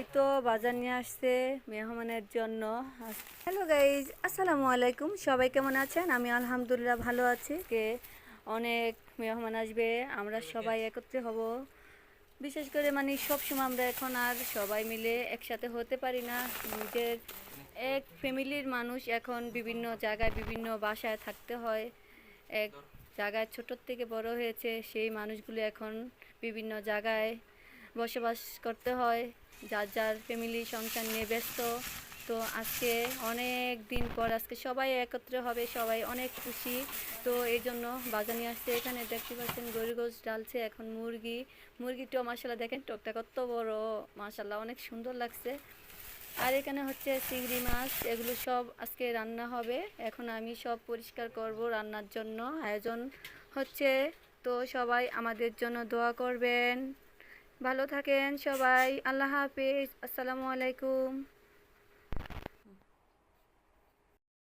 এই তো বাজার নিয়ে আসছে মেহমানের জন্য। হ্যালো গাইজ, আসসালামু আলাইকুম। সবাই কেমন আছেন? আমি আলহামদুলিল্লাহ ভালো আছি। অনেক মেহমান আসবে, আমরা সবাই একত্রে হব। বিশেষ করে সব সময় আমরা এখন আর সবাই মিলে একসাথে হতে পারি না। নিজের এক ফ্যামিলির মানুষ এখন বিভিন্ন জায়গায় বিভিন্ন বাসায় থাকতে হয়। এক জায়গায় ছোটোর থেকে বড় হয়েছে, সেই মানুষগুলো এখন বিভিন্ন জায়গায় বসবাস করতে হয়, যার যার ফ্যামিলি সংসার নিয়ে ব্যস্ত। তো আজকে অনেক দিন পর আজকে সবাই একত্রে হবে, সবাই অনেক খুশি। তো এই জন্য বাজার নিয়ে আসছে। এখানে দেখতে পাচ্ছেন গরু গোশ ডালছে, এখন মুরগিটাও মাশাল্লাহ দেখেন টকটা কত বড়, মাশাল্লাহ অনেক সুন্দর লাগছে। আর এখানে হচ্ছে চিংড়ি মাছ, এগুলো সব আজকে রান্না হবে। এখন আমি সব পরিষ্কার করব, রান্নার জন্য আয়োজন হচ্ছে। তো সবাই আমাদের জন্য দোয়া করবেন। ভালো থাকেন সবাই, আল্লাহ হাফেজ, আসসালামু আলাইকুম।